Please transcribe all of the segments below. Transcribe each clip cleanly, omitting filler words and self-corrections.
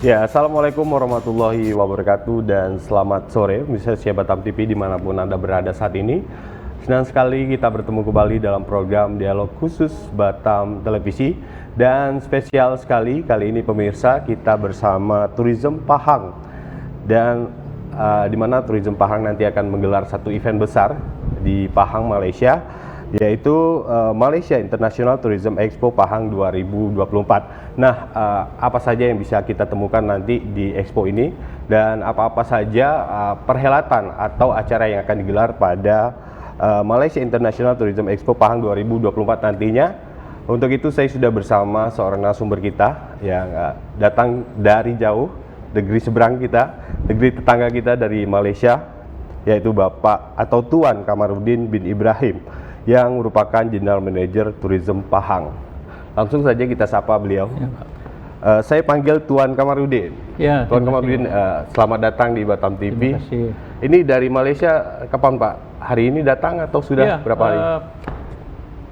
Ya, Assalamualaikum warahmatullahi wabarakatuh dan selamat sore pemirsa Asia Batam TV dimanapun Anda berada saat ini. Senang sekali kita bertemu kembali dalam program Dialog Khusus Batam Televisi dan spesial sekali kali ini pemirsa kita bersama Tourism Pahang dan di mana Tourism Pahang nanti akan menggelar satu event besar di Pahang, Malaysia, yaitu Malaysia International Tourism Expo Pahang 2024. Nah, apa saja yang bisa kita temukan nanti di Expo ini dan apa-apa saja perhelatan atau acara yang akan digelar pada Malaysia International Tourism Expo Pahang 2024 nantinya. Untuk itu saya sudah bersama seorang narasumber kita yang datang dari jauh, negeri seberang kita, negeri tetangga kita dari Malaysia, yaitu Bapak atau Tuan Kamarudin bin Ibrahim yang merupakan General Manager Tourism Pahang. Langsung saja kita sapa beliau. Ya, saya panggil Tuan Kamarudin. Ya, Tuan Kamarudin, selamat datang di Batam TV. Terima kasih. Ini dari Malaysia kapan Pak? Hari ini datang atau sudah berapa hari?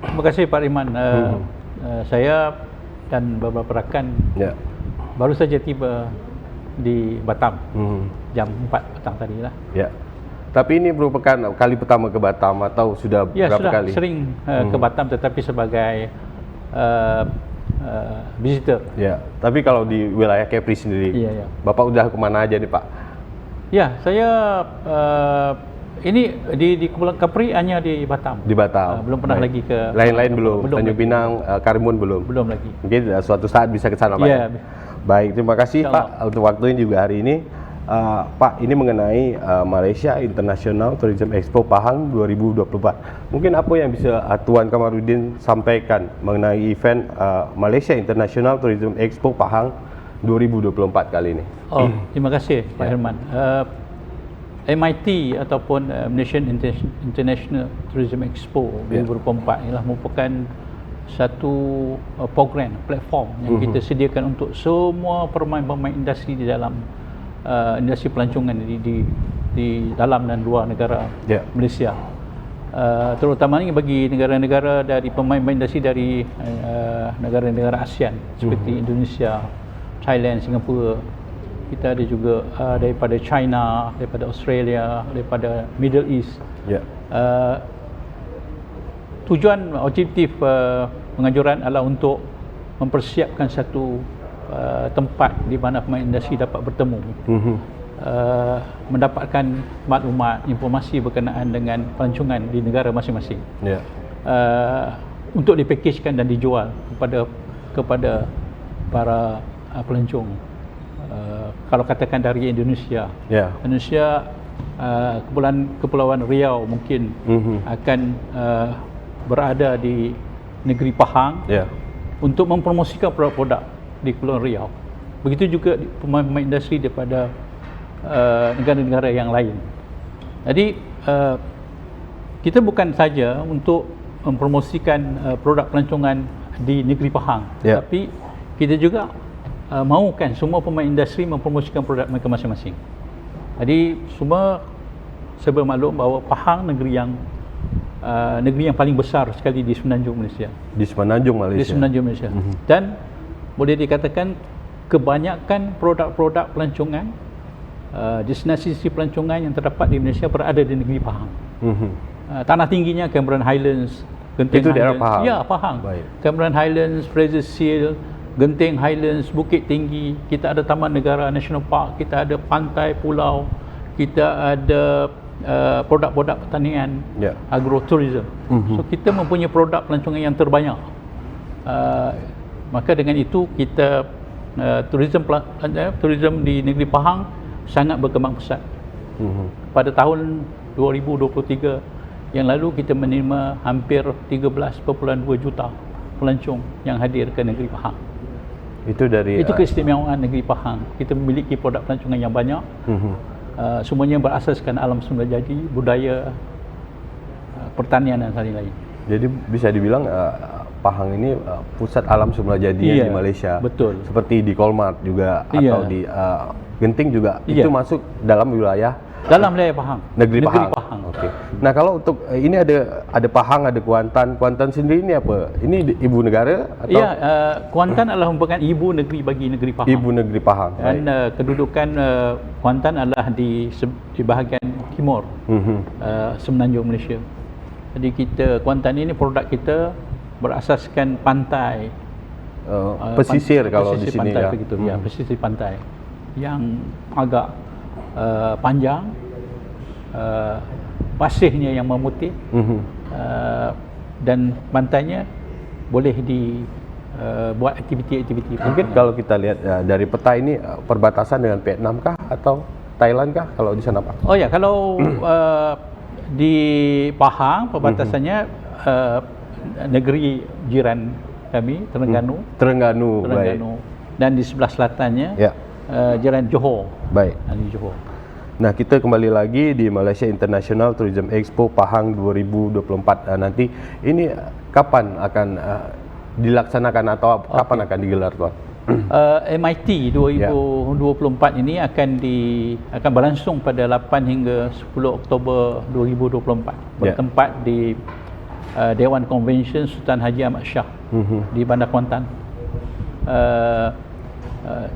Terima kasih Pak Iman. Saya dan beberapa rakan baru saja tiba di Batam jam 4 petang tadi lah. Ya. Tapi ini merupakan kali pertama ke Batam atau sudah berapa sudah kali? Sering ke Batam tetapi sebagai visitor. Ya. Tapi kalau di wilayah Kepri sendiri, Bapak udah kemana aja nih Pak? Ya, saya ini di Kepulauan Kepri hanya di Batam. Di Batam. Belum pernah lagi ke lain-lain belum. Tanjung Pinang, Karimun belum. Belum lagi. Mungkin suatu saat bisa ke sana Pak. Ya. Baik, terima kasih Pak untuk waktunya juga hari ini. Pak, ini mengenai Malaysia International Tourism Expo Pahang 2024. Mungkin apa yang bisa Tuan Kamarudin sampaikan mengenai event Malaysia International Tourism Expo Pahang 2024 kali ini? Oh, terima kasih Pak Herman. MIT ataupun Malaysia International Tourism Expo 2024 ialah merupakan satu program, platform yang kita sediakan untuk semua pemain-pemain industri di dalam industri pelancongan di dalam dan luar negara Malaysia, terutamanya bagi negara-negara dari pemain-pemain industri dari negara-negara ASEAN seperti Indonesia, Thailand, Singapura. Kita ada juga daripada China, daripada Australia, daripada Middle East. Tujuan objektif penganjuran adalah untuk mempersiapkan satu tempat di mana pemain industri dapat bertemu, mendapatkan maklumat, informasi berkenaan dengan pelancongan di negara masing-masing, untuk dipakejkan dan dijual kepada para pelancong. Kalau katakan dari Indonesia, Indonesia, Kepulauan Riau mungkin akan berada di negeri Pahang untuk mempromosikan produk-produk di Kepulauan Riau. Begitu juga pemain-pemain industri daripada negara-negara yang lain. Jadi kita bukan saja untuk mempromosikan produk pelancongan di negeri Pahang, tapi kita juga mahukan semua pemain industri mempromosikan produk mereka masing-masing. Jadi semua serba maklum bahawa Pahang negeri yang paling besar sekali di semenanjung Malaysia. Di semenanjung Malaysia. Di semenanjung Malaysia. Dan boleh dikatakan kebanyakan produk-produk pelancongan, destinasi pelancongan yang terdapat di Malaysia berada di negeri Pahang. Tanah tingginya Cameron Highlands, Genting Itu Highlands. daerah Pahang? Ya, Pahang. Baik. Cameron Highlands, Fraser Seal, Genting Highlands, Bukit Tinggi. Kita ada Taman Negara National Park, kita ada pantai, pulau, kita ada produk-produk pertanian, agrotourism. So kita mempunyai produk pelancongan yang terbanyak. Maka dengan itu kita tourism di negeri Pahang sangat berkembang pesat. Pada tahun 2023 yang lalu kita menerima hampir 13.2 juta pelancong yang hadir ke negeri Pahang. Itu keistimewaan negeri Pahang. Kita memiliki produk pelancongan yang banyak. Semuanya berasaskan alam semula jadi, budaya, pertanian dan lain-lain. Jadi bisa dibilang Pahang ini pusat alam semula jadi di Malaysia. Betul. Seperti di Kolmar juga atau di Genting juga itu masuk dalam wilayah dalam wilayah Pahang. Negeri Pahang. Okey. Nah, kalau untuk ini ada Pahang, ada Kuantan. Kuantan sendiri ini apa? Ini ibu negara atau? Ya, Kuantan adalah merupakan ibu negeri bagi negeri Pahang. Ibu negeri Pahang. Dan kedudukan Kuantan adalah di bahagian timur semenanjung Malaysia. Jadi Kuantan ini produk kita berasaskan pantai. Pesisir kalau di sini pantai ya. Begitu, ya, pesisir pantai yang agak panjang, pasirnya yang memutih, dan pantainya boleh buat aktiviti-aktiviti. Mungkin kalau kita lihat dari peta ini perbatasan dengan Vietnam kah atau Thailand kah kalau di sana Pak? Oh ya, kalau di Pahang perbatasannya negeri jiran kami, Terengganu. Baik. Dan di sebelah selatannya jiran Johor. Baik. Di Johor. Nah, kita kembali lagi di Malaysia International Tourism Expo Pahang 2024. Nanti ini kapan akan dilaksanakan atau kapan akan digelar, Tuan? MIT 2024 ini akan berlangsung pada 8 hingga 10 Oktober 2024. Bertempat di Dewan Convention Sultan Haji Ahmad Shah di Bandar Kuantan.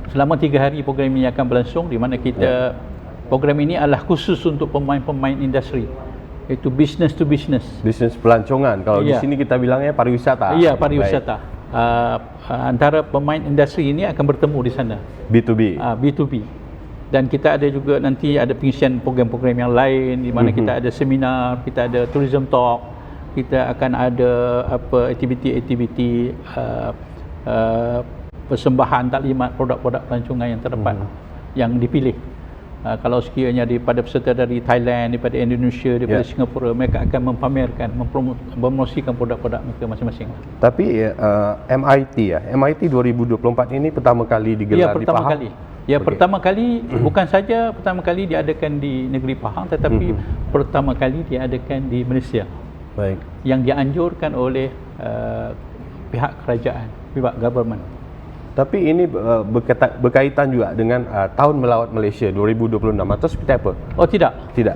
Selama 3 hari program ini akan berlangsung, di mana program ini adalah khusus untuk pemain-pemain industri, iaitu business to business. Bisnes pelancongan. Kalau di sini kita bilangnya pariwisata. Iya, pariwisata. Antara pemain industri ini akan bertemu di sana. B2B. B2B. Dan kita ada juga nanti ada pengisian program-program yang lain, di mana kita ada seminar, kita ada tourism talk. Kita akan ada aktiviti-aktiviti persembahan taklimat produk-produk pelancongan yang terdapat yang dipilih. Kalau sekiranya daripada peserta dari Thailand, daripada Indonesia, daripada Singapura, mereka akan mempamerkan, mempromosikan produk-produk mereka masing-masing. Tapi MIT 2024 ini pertama kali digelar di Pahang. Pertama kali bukan saja pertama kali diadakan di negeri Pahang, tetapi pertama kali diadakan di Malaysia. Baik. Yang dianjurkan oleh pihak kerajaan, pihak government. Tapi ini berkaitan juga dengan tahun melawat Malaysia 2026 atau seperti apa? Oh, tidak. Tidak.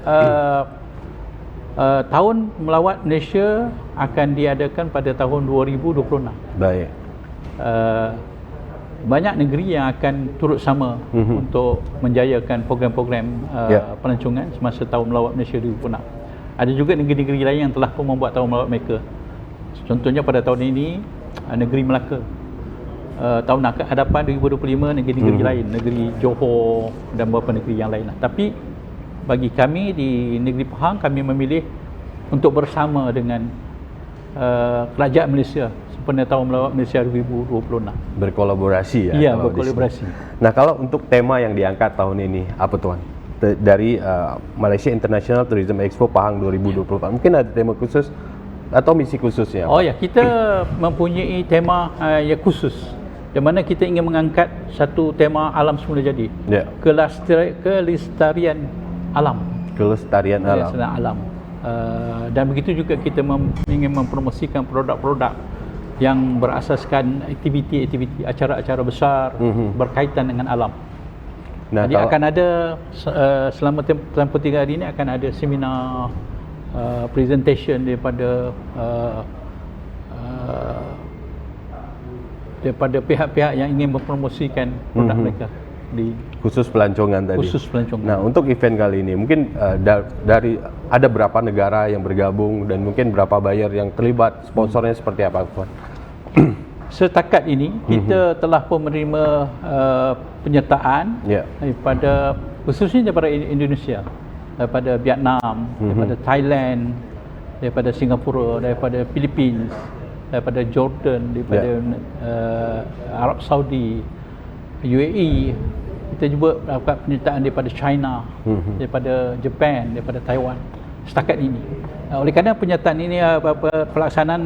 Tahun melawat Malaysia akan diadakan pada tahun 2026. Baik. Banyak negeri yang akan turut sama untuk menjayakan program-program pelancongan semasa tahun melawat Malaysia 2026. Ada juga negeri-negeri lain yang telah pun membuat tahun melawat mereka. Contohnya pada tahun ini negeri Melaka. Tahun hadapan 2025 negeri-negeri lain, negeri Johor dan beberapa negeri yang lain. Tapi bagi kami di negeri Pahang, kami memilih untuk bersama dengan kerajaan Malaysia sempena tahun melawat Malaysia 2026. Berkolaborasi ya? Ya, berkolaborasi. Nah, kalau untuk tema yang diangkat tahun ini apa, Tuan? Dari Malaysia International Tourism Expo Pahang 2024, mungkin ada tema khusus atau misi khususnya? Oh ya, kita mempunyai tema yang khusus, di mana kita ingin mengangkat satu tema alam semula jadi, kelestarian alam. Kelestarian alam. Kelestarian alam. Dan begitu juga kita ingin mempromosikan produk-produk yang berasaskan aktiviti-aktiviti, acara-acara besar berkaitan dengan alam. Nah, jadi akan ada selama 3 hari ini akan ada seminar, presentation daripada pihak-pihak yang ingin mempromosikan produk mereka di khusus pelancongan tadi. Khusus pelancongan. Nah, untuk event kali ini mungkin dari ada berapa negara yang bergabung dan mungkin berapa buyer yang terlibat, sponsornya seperti apa, Tuan? Setakat ini kita telah pun menerima penyertaan daripada khususnya daripada Indonesia, daripada Vietnam, daripada Thailand, daripada Singapura, daripada Philippines, daripada Jordan, daripada Arab Saudi, UAE. Kita juga dapat penyertaan daripada China, daripada Japan, daripada Taiwan setakat ini. Oleh kerana penyertaan ini, pelaksanaan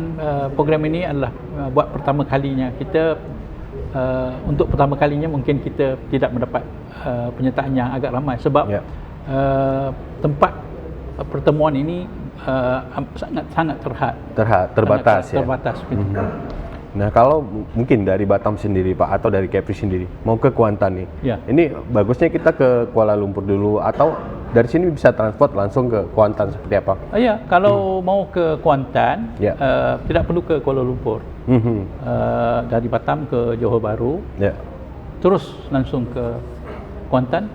program ini adalah buat pertama kalinya. Kita untuk pertama kalinya mungkin kita tidak mendapat penyertaan yang agak ramai sebab tempat pertemuan ini sangat terbatas. Terbatas. Nah, kalau mungkin dari Batam sendiri Pak, atau dari Kepri sendiri mau ke Kuantan nih, ini bagusnya kita ke Kuala Lumpur dulu atau dari sini bisa transport langsung ke Kuantan seperti apa? Ya, kalau mau ke Kuantan, tidak perlu ke Kuala Lumpur. Dari Batam ke Johor Bahru, terus langsung ke Kuantan,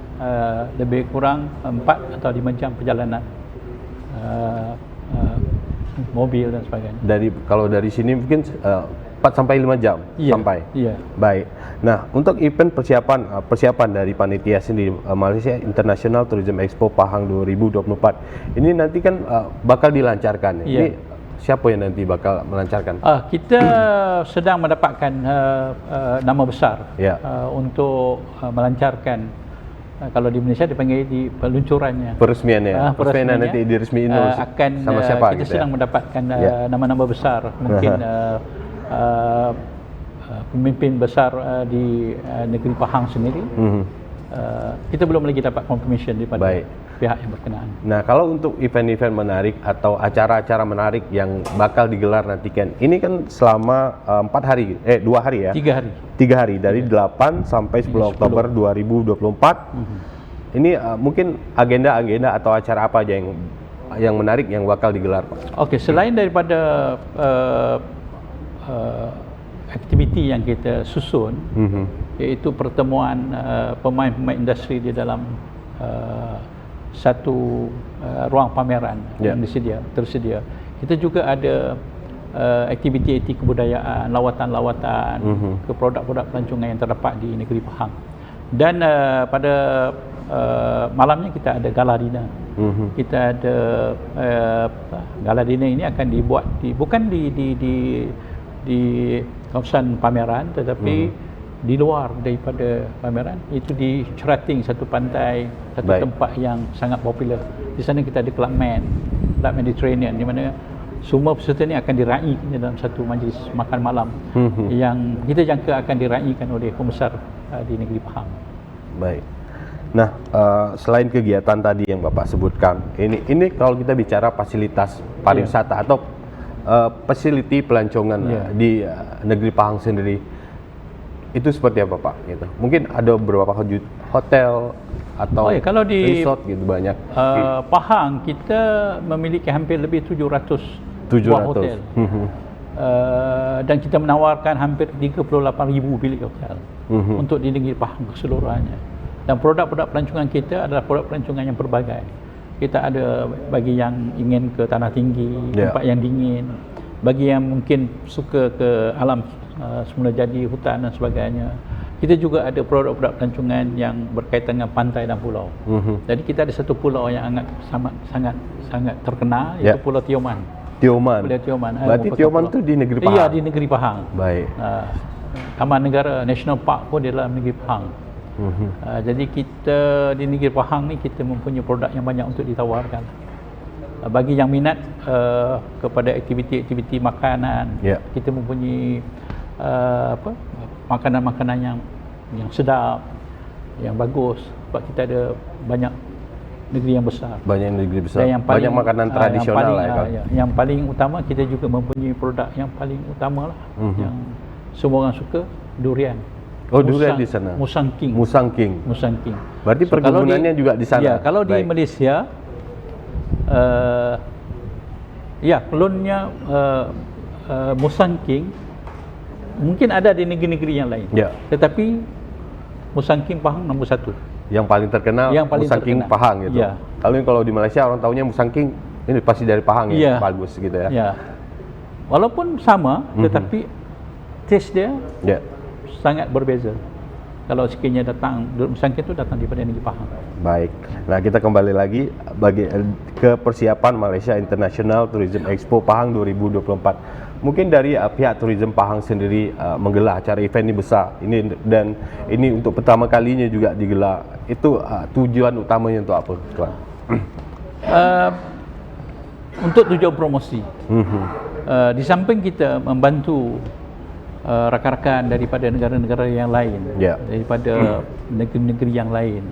lebih kurang 4 atau 5 jam perjalanan. Mobil dan sebagainya. Kalau dari sini mungkin 4 sampai 5 jam sampai. Baik. Nah, untuk event persiapan dari panitia sendiri Malaysia International Tourism Expo Pahang 2024. Ini nanti kan bakal dilancarkan. Ini siapa yang nanti bakal melancarkan? Kita sedang mendapatkan nama besar untuk melancarkan. Kalau di Malaysia dipanggil di peluncurannya. Peresmiannya. Peresmian nanti diresmiin sama siapa? Kita sedang mendapatkan nama-nama besar. Mungkin pemimpin besar di negeri Pahang sendiri. Kita belum lagi dapat confirmation daripada pihak yang berkenaan. Nah, kalau untuk event-event menarik atau acara-acara menarik yang bakal digelar nanti kan, ini kan selama 2 hari ya? 3 hari dari 8 sampai 10 Oktober 2024. Ini mungkin agenda-agenda atau acara apa aja yang menarik yang bakal digelar, Pak? Oke, selain daripada aktiviti yang kita susun, iaitu pertemuan pemain-pemain industri di dalam satu ruang pameran yang tersedia. Kita juga ada aktiviti kebudayaan, lawatan-lawatan ke produk-produk pelancongan yang terdapat di negeri Pahang. Dan pada malamnya kita ada gala dinner. Kita ada gala dinner ini akan dibuat bukan di kawasan pameran, tetapi di luar daripada pameran, itu di Cerating, satu pantai, satu tempat yang sangat popular. Di sana kita ada Club Mediterranean, di mana semua peserta ini akan diraikan dalam satu majlis makan malam yang kita jangka akan diraikan oleh pembesar di negeri Pahang. Baik. Nah, selain kegiatan tadi yang Bapak sebutkan, ini kalau kita bicara fasilitas pariwisata atau fasiliti pelancongan di negeri Pahang sendiri, itu seperti apa Pak? Gitu. Mungkin ada beberapa hotel atau kalau di resort gitu banyak. Pahang kita memiliki hampir lebih 700 buah hotel. Dan kita menawarkan hampir 38,000 bilik hotel untuk di negeri Pahang keseluruhannya. Dan produk-produk pelancongan kita adalah produk pelancongan yang berbagai. Kita ada bagi yang ingin ke tanah tinggi, tempat yang dingin, bagi yang mungkin suka ke alam semula jadi, hutan dan sebagainya. Kita juga ada produk-produk pelancongan yang berkaitan dengan pantai dan pulau. Jadi kita ada satu pulau yang sangat terkenal, iaitu Pulau Tioman. Pulau Tioman. Berarti Tioman itu di negeri Pahang? Iya, di negeri Pahang. Baik. Taman Negara National Park pun di dalam negeri Pahang. Jadi kita di negeri Pahang ni kita mempunyai produk yang banyak untuk ditawarkan. Bagi yang minat kepada aktiviti-aktiviti makanan, kita mempunyai makanan-makanan yang sedap, yang bagus. Sebab kita ada banyak negeri yang besar. Dan yang paling, banyak makanan tradisional yang paling utama, kita juga mempunyai produk yang paling utama lah, yang semua orang suka, durian. Durian di sana. Musang King. Berarti perkebunannya juga di sana. Ya, kalau di Malaysia, klonnya Musang King mungkin ada di negeri-negeri yang lain. Tetapi Musang King Pahang nombor 1. Yang paling terkenal Musang King Pahang gitu. Kalau di Malaysia orang tahunya Musang King ini pasti dari Pahang bagus gitu ya. Walaupun sama, tetapi taste dia sangat berbeza. Kalau sekiranya datang, Musang King itu datang daripada negeri Pahang. Baik. Nah, kita kembali lagi ke persiapan Malaysia International Tourism Expo Pahang 2024. Mungkin dari pihak Tourism Pahang sendiri menggelar acara event ini besar. Ini untuk pertama kalinya juga digelar. Itu tujuan utamanya untuk apa, Tuan? Untuk tujuan promosi. Di samping kita membantu rakan-rakan daripada negara-negara yang lain, daripada negeri-negeri yang lain,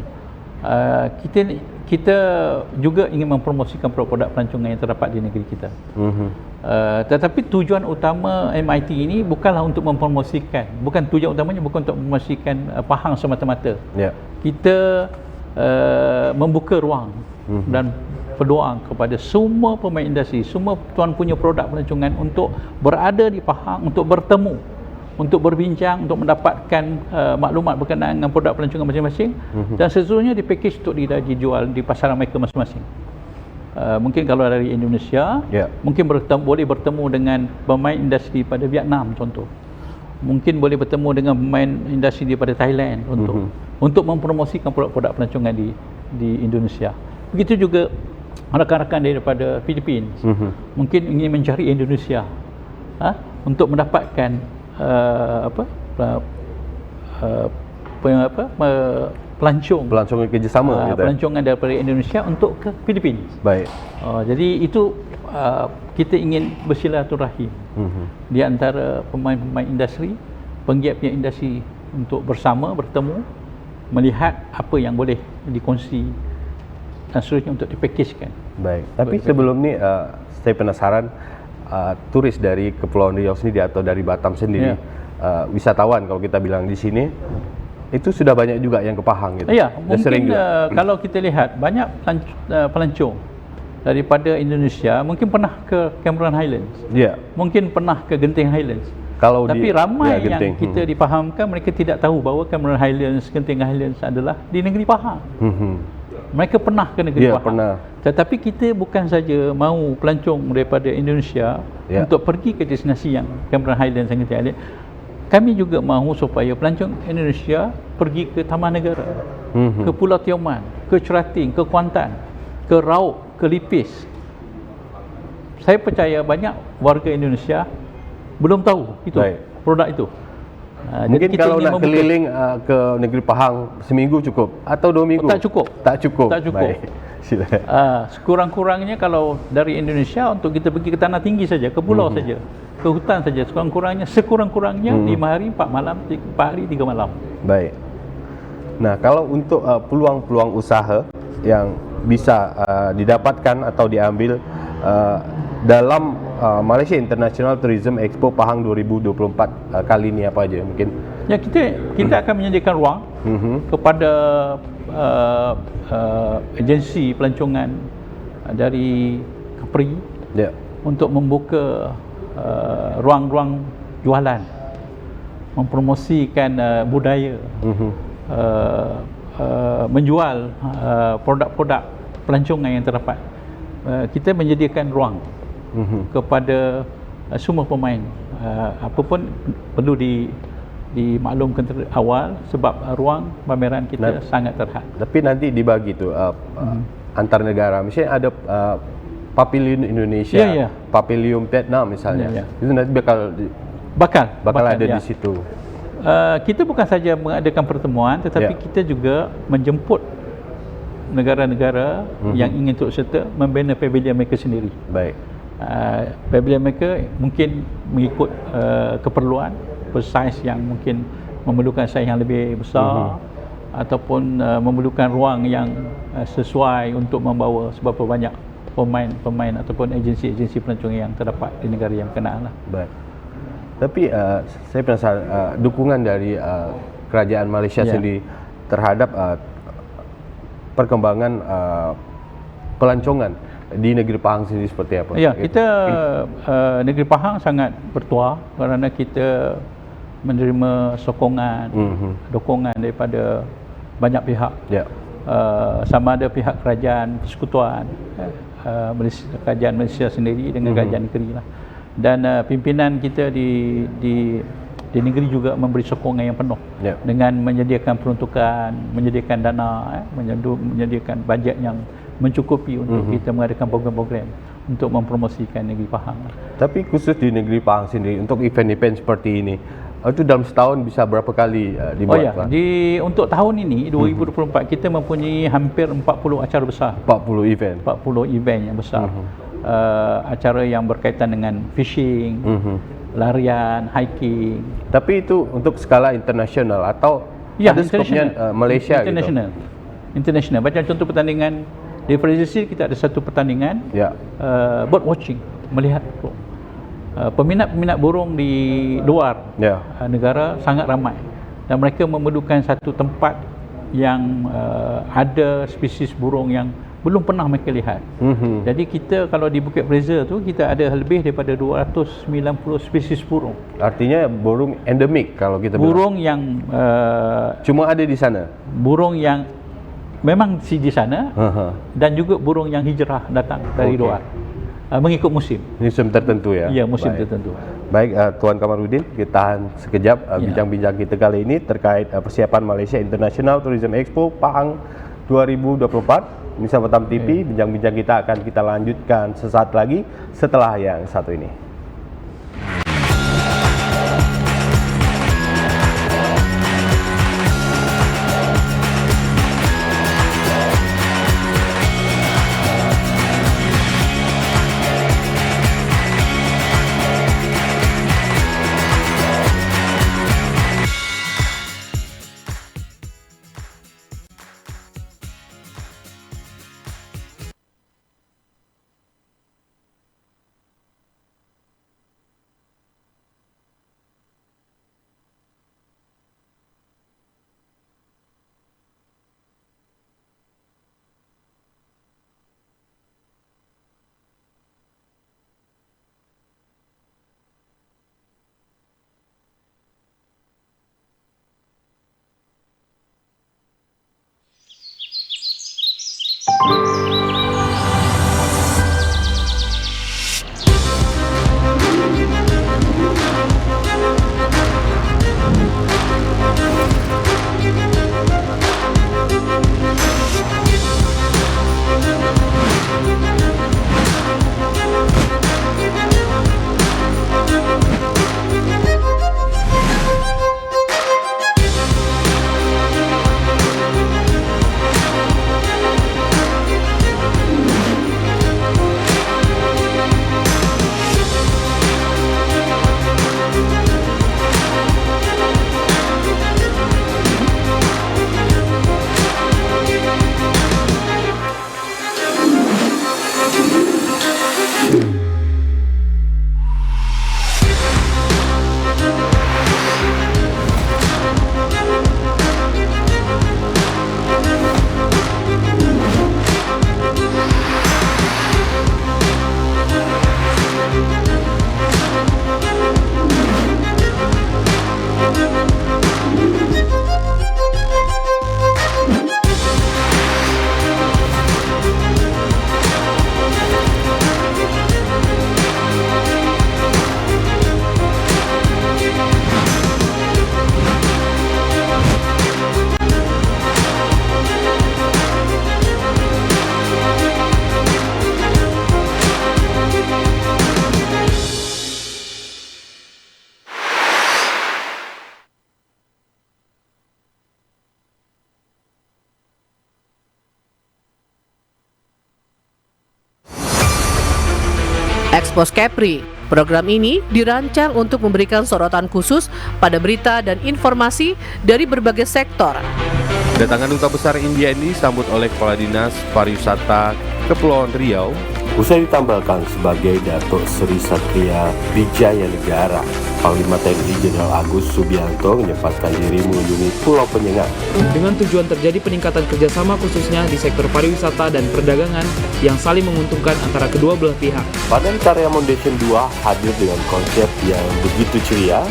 kita juga ingin mempromosikan produk-produk pelancongan yang terdapat di negeri kita. Tetapi tujuan utama MIT ini bukanlah untuk mempromosikan, tujuan utamanya bukan untuk mempromosikan Pahang semata-mata. Kita membuka ruang dan peluang kepada semua pemain industri, semua tuan punya produk pelancongan untuk berada di Pahang, untuk bertemu, untuk berbincang, untuk mendapatkan maklumat berkenaan dengan produk pelancongan masing-masing, dan seterusnya dipackage untuk dijual di pasaran mereka masing-masing. Mungkin kalau dari Indonesia, mungkin boleh bertemu dengan pemain industri pada Vietnam contoh, mungkin boleh bertemu dengan pemain industri daripada Thailand untuk mempromosikan produk-produk pelancongan di Indonesia. Begitu juga rakan-rakan daripada Philippines, mungkin ingin mencari Indonesia untuk mendapatkan pelancongan kerjasama, pelancongan daripada Indonesia untuk ke Philippines. Baik. Jadi itu kita ingin bersilaturahim di antara pemain-pemain industri, penggiat-penggiat industri untuk bersama bertemu, melihat apa yang boleh dikongsi dan seterusnya untuk dipakejkan. Baik. Tapi sebelum ni saya penasaran, turis dari Kepulauan Riau sendiri atau dari Batam sendiri, wisatawan kalau kita bilang di sini, itu sudah banyak juga yang ke Pahang gitu. Ya, mungkin kalau kita lihat banyak pelancong daripada Indonesia mungkin pernah ke Cameron Highlands, mungkin pernah ke Genting Highlands. Tapi ramai yang kita dipahamkan mereka tidak tahu bahawa Cameron Highlands, Genting Highlands adalah di negeri Pahang. Mereka pernah ke negeri Pahang. Tetapi kita bukan saja mahu pelancong daripada Indonesia untuk pergi ke destinasi yang Cameron Highlands dan Genting Highlands. Kami juga mahu supaya pelancong Indonesia pergi ke Taman Negara, ke Pulau Tioman, ke Cerating, ke Kuantan, ke Raub, ke Lipis. Saya percaya banyak warga Indonesia belum tahu itu produk itu. Mungkin kalau nak keliling ke negeri Pahang seminggu cukup atau 2 minggu? Tak cukup. Baik. Sekurang-kurangnya kalau dari Indonesia untuk kita pergi ke tanah tinggi saja, ke pulau saja, ke hutan saja, sekurang-kurangnya 5 hari 4 malam, 4 hari 3 malam. Baik. Nah, kalau untuk peluang-peluang usaha yang bisa didapatkan atau diambil dalam Malaysia International Tourism Expo Pahang 2024 kali ini apa aja mungkin? Ya, kita akan menyediakan ruang kepada agensi pelancongan dari Kepri untuk membuka ruang-ruang jualan, mempromosikan budaya, menjual produk-produk pelancongan yang terdapat. Kita menyediakan ruang kepada semua pemain. Apa pun perlu dimaklumkan awal sebab ruang pameran kita sangat terhad. Tapi nanti dibagi tu antar negara. Misalnya ada Pavilion Indonesia, Pavilion Vietnam misalnya. Itu nanti bakal ada di situ. Kita bukan saja mengadakan pertemuan, tetapi kita juga menjemput negara-negara yang ingin turut serta membina pavilion mereka sendiri. Baik. Pavilion mereka mungkin mengikut keperluan, saiz yang mungkin memerlukan saiz yang lebih besar ataupun memerlukan ruang yang sesuai untuk membawa seberapa banyak pemain ataupun agensi-agensi pelancongan yang terdapat di negara yang berkenaan lah. Baik. Tapi saya penasaran dukungan dari kerajaan Malaysia sendiri terhadap perkembangan pelancongan di negeri Pahang sendiri seperti apa? Ya, kita negeri Pahang sangat bertuah kerana kita menerima sokongan, dukungan daripada banyak pihak. Sama ada pihak kerajaan persekutuan, kerajaan Malaysia sendiri dengan kerajaan negeri lah. Dan pimpinan kita di negeri juga memberi sokongan yang penuh dengan menyediakan peruntukan, menyediakan dana, menyediakan bajet yang mencukupi untuk kita mengadakan program-program untuk mempromosikan negeri Pahang. Tapi khusus di negeri Pahang sendiri untuk event-event seperti ini, itu dalam setahun bisa berapa kali dibuat? Untuk tahun ini 2024 kita mempunyai hampir 40 acara besar. 40 event. 40 event yang besar. Acara yang berkaitan dengan fishing, larian, hiking. Tapi itu untuk skala internasional atau ada skopnya Malaysia international. gitu? international. Macam contoh pertandingan di Fraser Seal, kita ada satu pertandingan bird watching, melihat burung. Peminat-peminat burung di luar negara sangat ramai, dan mereka memerlukan satu tempat yang ada spesies burung yang belum pernah mereka lihat. Jadi kita kalau di Bukit Fraser tu, kita ada lebih daripada 290 spesies burung. Artinya burung endemik kalau kita burung yang cuma ada di sana. Burung yang memang di sana, dan juga burung yang hijrah datang dari luar mengikut musim. Musim tertentu ya? Ya, musim tertentu. Baik, Tuan Kamarudin, kita tahan sekejap bincang-bincang kita kali ini terkait persiapan Malaysia International Tourism Expo Pahang 2024. Misa Batam TV, bincang-bincang kita akan kita lanjutkan sesaat lagi setelah yang satu ini. Expos Kepri. Program ini dirancang untuk memberikan sorotan khusus pada berita dan informasi dari berbagai sektor. Kedatangan Duta Besar India ini disambut oleh Kepala Dinas Pariwisata Kepulauan Riau. Usai ditambahkan sebagai Datuk Seri Satria Wijaya Negara, Panglima TNI Jenderal Agus Subianto menyempatkan diri mengunjungi Pulau Penyengat. Dengan tujuan terjadi peningkatan kerjasama khususnya di sektor pariwisata dan perdagangan yang saling menguntungkan antara kedua belah pihak. Badan Karya Foundation 2 hadir dengan konsep yang begitu ceria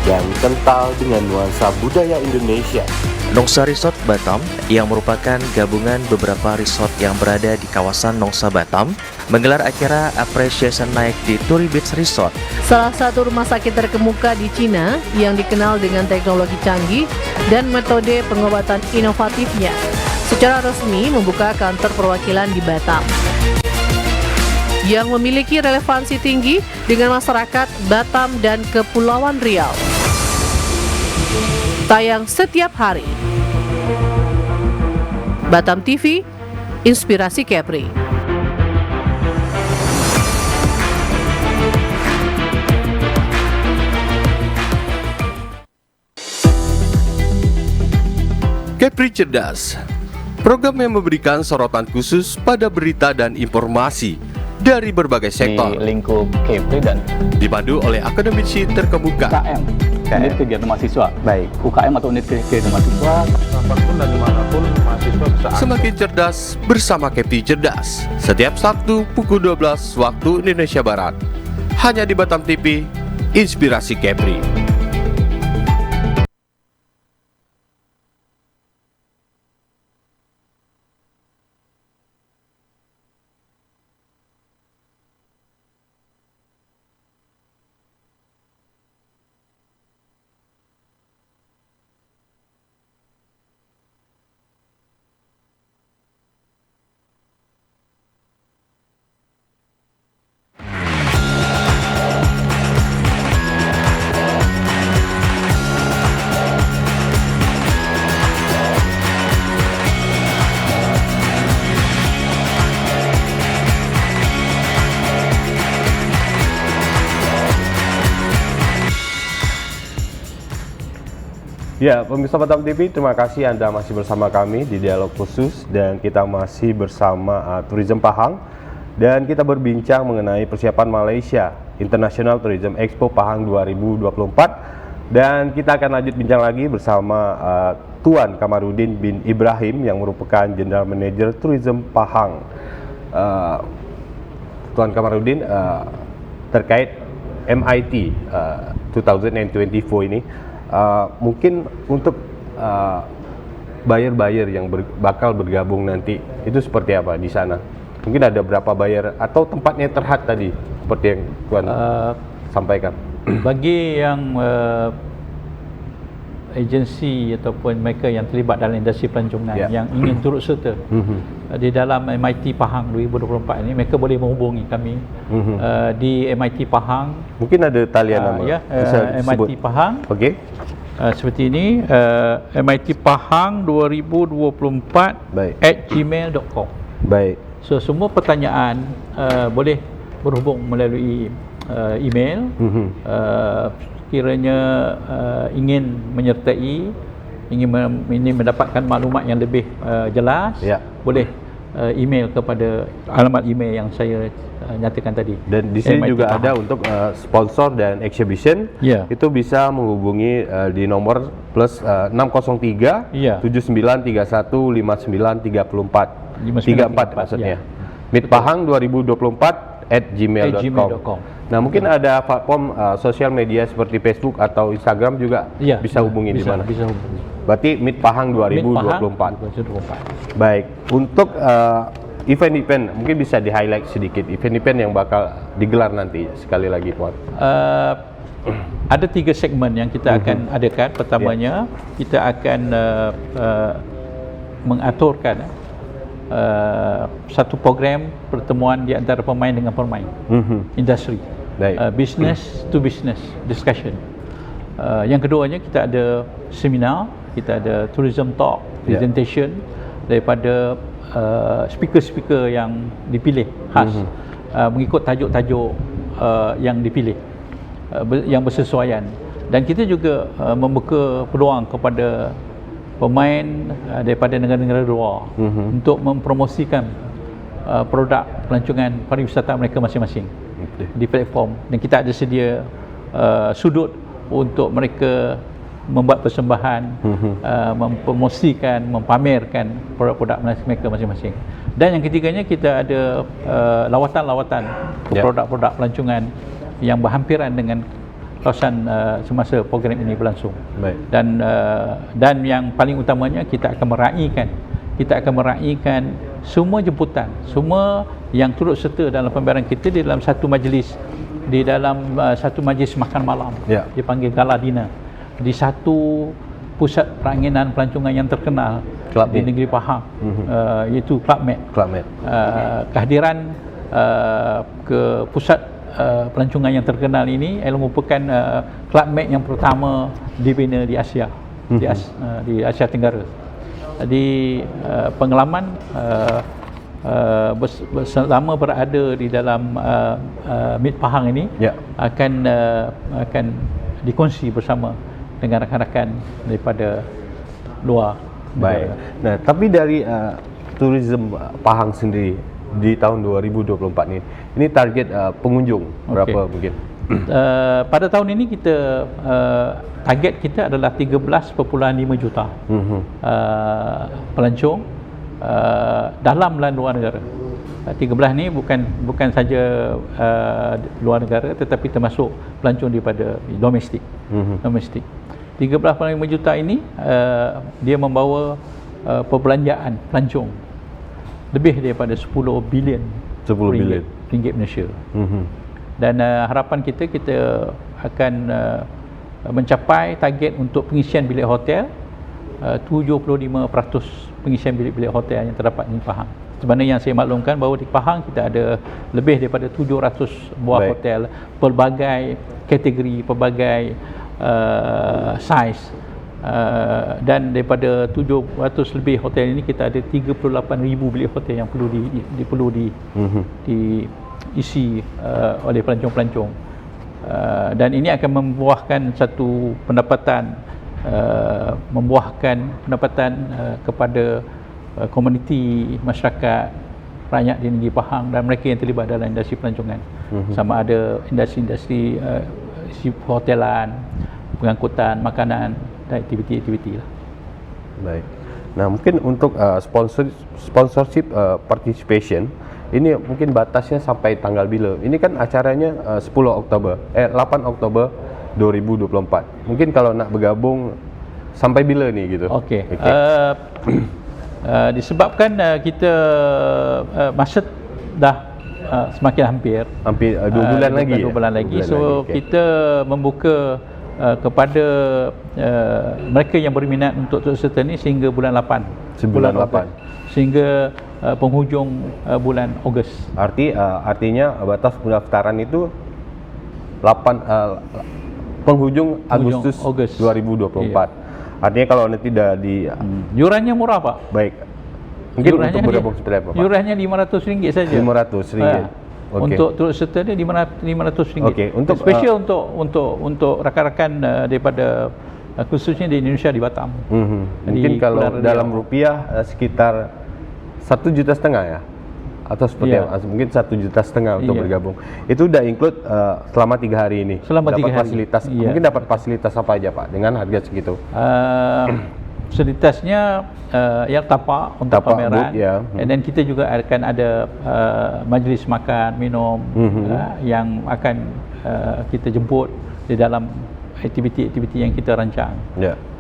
dan kental dengan nuansa budaya Indonesia. Nongsa Resort Batam, yang merupakan gabungan beberapa resort yang berada di kawasan Nongsa Batam, menggelar acara Appreciation Night di Turi Beach Resort. Salah satu rumah sakit terkemuka di Cina yang dikenal dengan teknologi canggih dan metode pengobatan inovatifnya, secara resmi membuka kantor perwakilan di Batam yang memiliki relevansi tinggi dengan masyarakat Batam dan Kepulauan Riau. Tayang setiap hari. Batam TV, Inspirasi Kepri. Kepri cerdas. Program yang memberikan sorotan khusus pada berita dan informasi dari berbagai sektor. Di lingkup Kepri dan Dipandu oleh akademisi terkemuka. UKM, unit kegiatan mahasiswa. Baik. UKM atau unit kegiatan mahasiswa. Kapanpun dan dimanapun mahasiswa bisa Semakin cerdas bersama Kepri Cerdas. Setiap Sabtu pukul 12 waktu Indonesia Barat. Hanya di Batam TV, Inspirasi Kepri. Ya, pemirsa Batam TV, terima kasih Anda masih bersama kami di Dialog Khusus dan kita masih bersama Tourism Pahang dan kita berbincang mengenai persiapan Malaysia International Tourism Expo Pahang 2024 dan kita akan lanjut bincang lagi bersama Tuan Kamarudin bin Ibrahim yang merupakan General Manager Tourism Pahang. Tuan Kamarudin, terkait MIT 2024 ini, mungkin untuk buyer-buyer yang bakal bergabung nanti itu seperti apa di sana? Mungkin ada berapa buyer atau tempatnya terhad tadi seperti yang Tuan sampaikan? Bagi yang agensi ataupun mereka yang terlibat dalam industri pelancongan yang ingin turut serta di dalam MIT Pahang 2024 ini, mereka boleh menghubungi kami di MIT Pahang. Mungkin ada talian nama MIT Pahang. Okey. Seperti ini, MIT Pahang 2024 @gmail.com. Baik. So semua pertanyaan boleh berhubung melalui email. Kiranya ingin menyertai, ingin mendapatkan maklumat yang lebih jelas, boleh email kepada alamat email yang saya nyatakan tadi. Dan di sini juga ada untuk sponsor dan exhibition. Itu bisa menghubungi di nomor plus 603 7931 5934 34 maksudnya. Meet Pahang 2024 @gmail.com. Nah, mungkin ada platform sosial media seperti Facebook atau Instagram juga bisa hubungi di mana? Bisa hubungi. Berarti Meet Pahang 2024. Baik, untuk event-event mungkin bisa di-highlight sedikit event-event yang bakal digelar nanti sekali lagi, Puan. Ada 3 segmen yang kita akan adakan. Pertamanya, kita akan mengaturkan satu program pertemuan di antara pemain dengan pemain industri, business to business discussion. Yang keduanya, kita ada seminar, kita ada tourism talk, presentation daripada speaker-speaker yang dipilih khas, mengikut tajuk-tajuk yang dipilih, yang bersesuaian. Dan kita juga membuka peluang kepada pemain daripada negara-negara luar untuk mempromosikan produk pelancongan pariwisata mereka masing-masing di platform, dan kita ada sedia sudut untuk mereka membuat persembahan, mempromosikan, mempamerkan produk-produk mereka masing-masing. Dan yang ketiganya, kita ada lawatan-lawatan produk-produk pelancongan yang berhampiran dengan kawasan semasa program ini berlangsung. Dan yang paling utamanya, kita akan meraihkan semua jemputan, semua yang turut serta dalam pembayaran kita di dalam satu majlis, satu majlis makan malam, dipanggil gala dinner, di satu pusat peranginan pelancongan yang terkenal di negeri Pahang, iaitu Club Med. Kehadiran ke pusat pelancongan yang terkenal ini merupakan Club Med yang pertama dibina di Asia, di Asia Tenggara. Jadi pengalaman selama berada di dalam Meet Pahang ini akan dikongsi bersama dengan rakan-rakan daripada luar Baik. Nah, tapi dari tourism Pahang sendiri di tahun 2024 ini target pengunjung berapa mungkin? Pada tahun ini kita target kita adalah 13.5 juta pelancong dalam dan luar negara. 13 ni bukan saja luar negara tetapi termasuk pelancong daripada domestik. Domestik. 13.5 juta ini dia membawa perbelanjaan pelancong lebih daripada 10 bilion ringgit Malaysia. Dan harapan kita akan mencapai target untuk pengisian bilik hotel 75% pengisian bilik-bilik hotel yang terdapat di Pahang. Sebenarnya yang saya maklumkan bahawa di Pahang kita ada lebih daripada 700 buah hotel pelbagai kategori, pelbagai saiz, dan daripada 700 lebih hotel ini kita ada 38,000 bilik hotel yang perlu diisi oleh pelancong-pelancong, dan ini akan membuahkan satu pendapatan kepada komuniti masyarakat rakyat di negeri Pahang dan mereka yang terlibat dalam industri pelancongan. Sama ada industri hotelan, pengangkutan, makanan dan aktiviti-aktiviti lah. Baik. Nah, mungkin untuk sponsorship participation ini mungkin batasnya sampai tanggal bila? Ini kan acaranya 8 Oktober 2024. Mungkin kalau nak bergabung sampai bila ni gitu? Okey. Disebabkan kita masa dah semakin hampir 2 bulan lagi. 2 bulan lagi. So kita membuka kepada mereka yang berminat untuk turut serta ni sehingga bulan 8. Bulan 8. Sehingga penghujung bulan Ogos. Artinya batas pendaftaran itu penghujung Agustus 2024. Artinya kalau nanti dah di yurannya murah, Pak. Baik. Mungkin untuk bergabung seperti apa, Pak? Yurannya RM500 saja. RM500. Untuk turut serta dia RM500. Okey, untuk special untuk rakan-rakan daripada khususnya di Indonesia di Batam. Mungkin kalau dalam rupiah sekitar 1,5 juta ya? Atau seperti apa? Mungkin 1,5 juta untuk bergabung. Itu udah include selama 3 hari ini. Selama 3 hari. Fasilitas. Mungkin dapat fasilitas apa aja, Pak, dengan harga segitu? Fasilitasnya yang tapak untuk pameran, dan kita juga akan ada majlis makan minum yang akan kita jemput di dalam aktiviti-aktiviti yang kita rancang.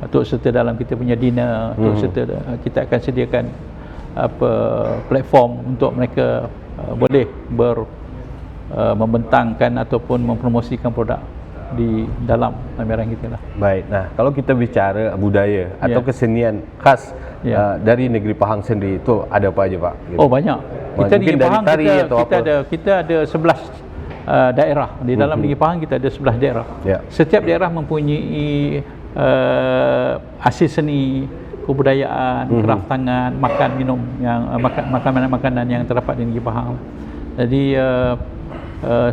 Turut serta dalam kita punya dinner, turut serta kita akan sediakan platform untuk mereka boleh membentangkan ataupun mempromosikan produk di dalam pameran kita lah. Baik. Nah, kalau kita bicara budaya atau kesenian khas dari negeri Pahang sendiri, itu ada apa aja, Pak? Gitu. Oh, banyak. Kita di Pahang kita ada 11 daerah. Di dalam negeri Pahang kita ada 11 daerah. Setiap daerah mempunyai hasil seni, kebudayaan, kraft tangan, makan minum yang makanan yang terdapat di negeri Pahang. Jadi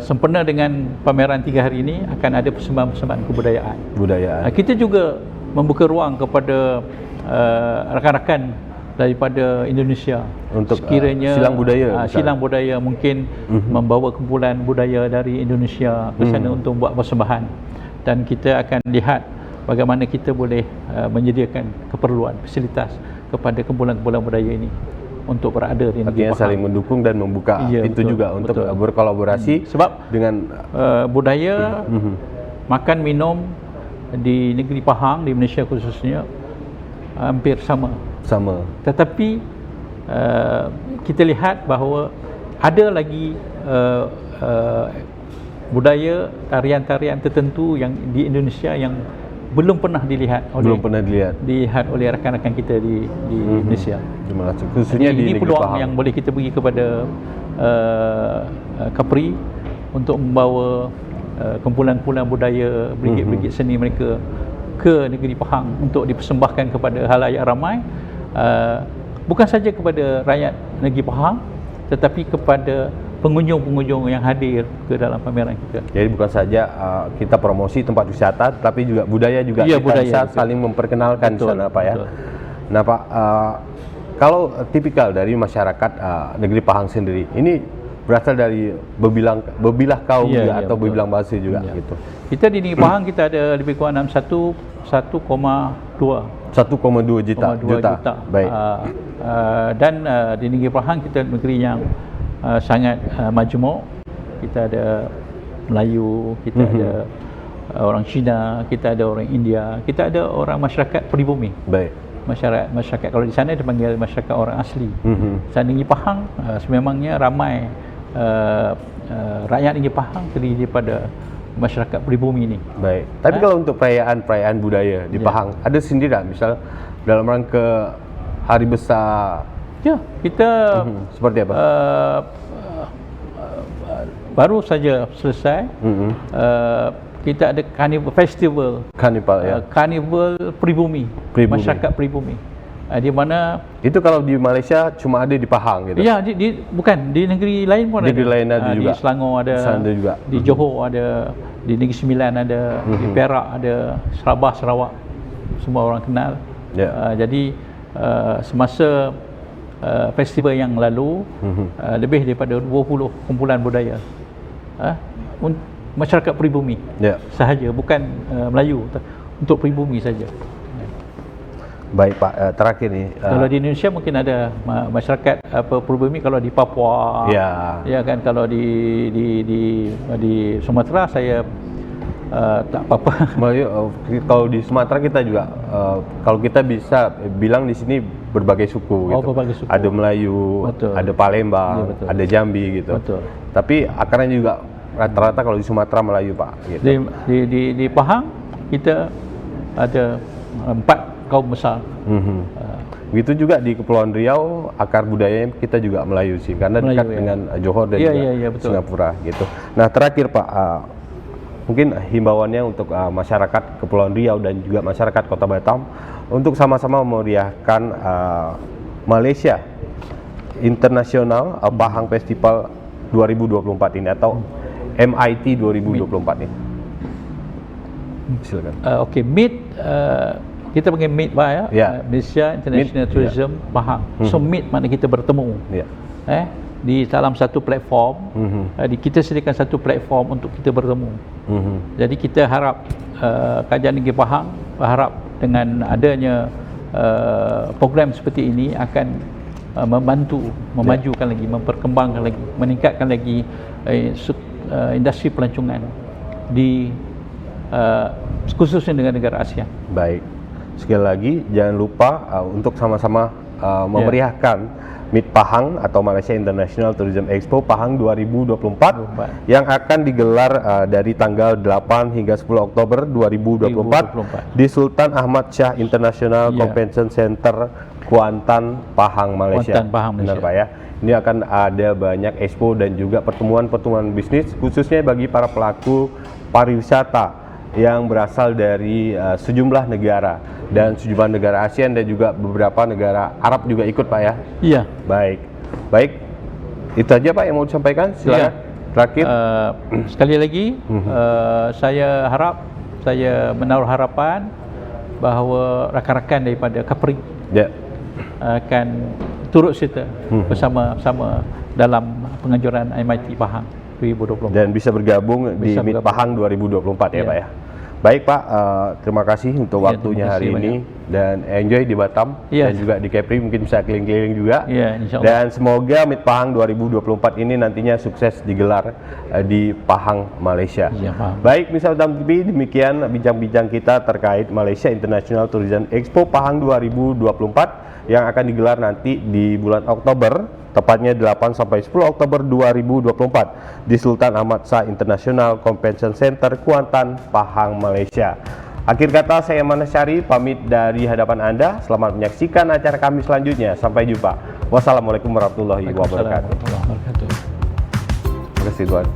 sempena dengan pameran 3 hari ini akan ada persembahan-persembahan kebudayaan. Kita juga membuka ruang kepada rakan-rakan daripada Indonesia untuk sekiranya silang budaya mungkin membawa kumpulan budaya dari Indonesia ke sana untuk buat persembahan, dan kita akan lihat bagaimana kita boleh menyediakan keperluan fasilitas kepada kumpulan-kumpulan budaya ini untuk berada di negeri Pahang. Saling mendukung dan membuka pintu juga untuk berkolaborasi sebab dengan budaya makan minum di negeri Pahang, di Malaysia khususnya hampir sama. Tetapi kita lihat bahawa ada lagi budaya tarian-tarian tertentu yang di Indonesia yang belum pernah dilihat oleh rakan-rakan kita di Malaysia. Khususnya di ini peluang yang boleh kita bagi kepada Kapri untuk membawa kumpulan-kumpulan budaya, brigade-brigade seni mereka ke negeri Pahang untuk dipersembahkan kepada halayak ramai, bukan saja kepada rakyat negeri Pahang tetapi kepada pengunjung-pengunjung yang hadir ke dalam pameran kita. Jadi bukan saja kita promosi tempat wisata, tapi juga budaya juga kita bisa saling memperkenalkan di sana, Pak ya. Nah Pak, kalau tipikal dari masyarakat negeri Pahang sendiri, ini berasal dari bebilah kaum Ya, juga ya, atau betul. bebilah bahasa juga Ya. gitu. Kita di negeri Pahang kita ada lebih kurang 1,2 1,2 juta. Baik. Dan di negeri Pahang kita negeri yang sangat majmuk. Kita ada Melayu, kita ada orang Cina, kita ada orang India, kita ada orang masyarakat pribumi. Baik. Masyarakat kalau di sana dipanggil masyarakat orang asli. Sana negeri Pahang sememangnya ramai rakyat negeri Pahang terdiri daripada masyarakat pribumi ni. Baik. Tapi kalau untuk perayaan budaya di Pahang, ada sendiri tak? Misal dalam rangka hari besar, Ya, kita seperti apa? baru saja selesai. Kita ada Carnival Festival, Karnival ya. Carnival pribumi, Pribumi. masyarakat pribumi. Di mana Itu kalau di Malaysia cuma ada di Pahang gitu. ya bukan di negeri lain pun Negeri ada. lain ada juga. Di Selangor ada, Sana juga. di Johor ada, di Negeri Sembilan ada, di Perak ada, Sabah, Sarawak, semua orang kenal. Ya. Jadi semasa festival yang lalu lebih daripada 20 kumpulan budaya masyarakat pribumi Ya. sahaja, bukan Melayu, untuk pribumi saja. Baik Pak, terakhir nih. Kalau di Indonesia mungkin ada masyarakat pribumi, kalau di Papua, Ya. kan, kalau di Sumatera saya tak apa-apa. Melayu, kalau di Sumatera kita juga, kalau kita bisa bilang di sini berbagai suku. Oh, gitu. berbagai suku. Ada Melayu, Betul. ada Palembang, Ya, betul. ada Jambi gitu. Betul. Tapi akarnya juga rata-rata kalau di Sumatera Melayu Pak. Gitu. Di Pahang kita ada 4 kaum besar. Begitu juga di Kepulauan Riau, akar budayanya kita juga Melayu sih, karena Melayu, dekat ya. dengan Johor dan Ya, juga ya, betul. Singapura gitu. Nah terakhir Pak, mungkin himbauannya untuk masyarakat Kepulauan Riau dan juga masyarakat Kota Batam untuk sama-sama memeriahkan Malaysia International Pahang Festival 2024 ini atau MIT 2024 ini. Silakan. Okey, MIT kita panggil MIT Pak ya. Ya. Malaysia International MIT, Tourism Pahang. So MIT makna kita bertemu. Ya. Di dalam satu platform. Kita sediakan satu platform untuk kita bertemu. Jadi kita harap Kerajaan Negeri Pahang berharap dengan adanya program seperti ini akan membantu, memajukan lagi, memperkembangkan lagi, meningkatkan lagi industri pelancongan di khususnya dengan negara ASEAN. Baik. Sekali lagi jangan lupa untuk sama-sama memeriahkan MIT Pahang atau Malaysia International Tourism Expo Pahang 2024 yang akan digelar dari tanggal 8 hingga 10 Oktober 2024 di Sultan Ahmad Shah International Convention Center Kuantan, Pahang, Malaysia. Kuantan, Pahang, Malaysia. Benar Pak ya. Ini akan ada banyak expo dan juga pertemuan-pertemuan bisnis khususnya bagi para pelaku pariwisata yang berasal dari sejumlah negara dan sejumlah negara ASEAN dan juga beberapa negara Arab juga ikut Pak ya. Iya. Baik, itu aja Pak yang mau disampaikan. Silakan. Terakhir. Sekali lagi, saya menaruh harapan bahawa rakan-rakan daripada Kapri akan turut serta bersama-sama dalam penganjuran MIT Pahang 2024 dan bisa bergabung di MIT Pahang 2024 ya Pak ya. Baik Pak, terima kasih untuk waktunya hari ini dan enjoy di Batam dan juga di Kepri, mungkin bisa keliling-keliling juga. Insyaallah. Dan semoga MIT Pahang 2024 ini nantinya sukses digelar di Pahang, Malaysia. Baik, Misa Batam TV, demikian bincang-bincang kita terkait Malaysia International Tourism Expo Pahang 2024 yang akan digelar nanti di bulan Oktober, tepatnya 8 sampai 10 Oktober 2024 di Sultan Ahmad Shah International Convention Center Kuantan, Pahang, Malaysia. Akhir kata, saya Manas Syari pamit dari hadapan Anda. Selamat menyaksikan acara kami selanjutnya. Sampai jumpa. Wassalamualaikum warahmatullahi wabarakatuh. Terima kasih Tuan.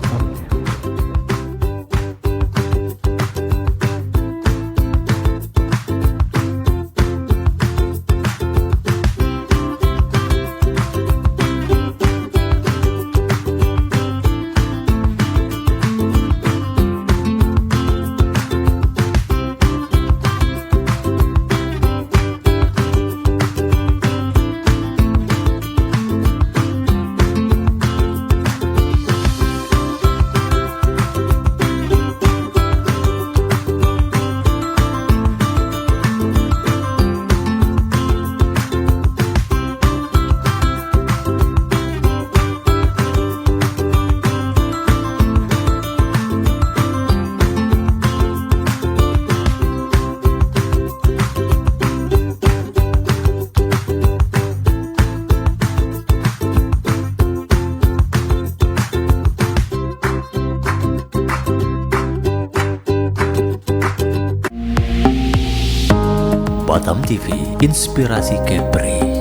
Batam TV, inspirasi Kepri.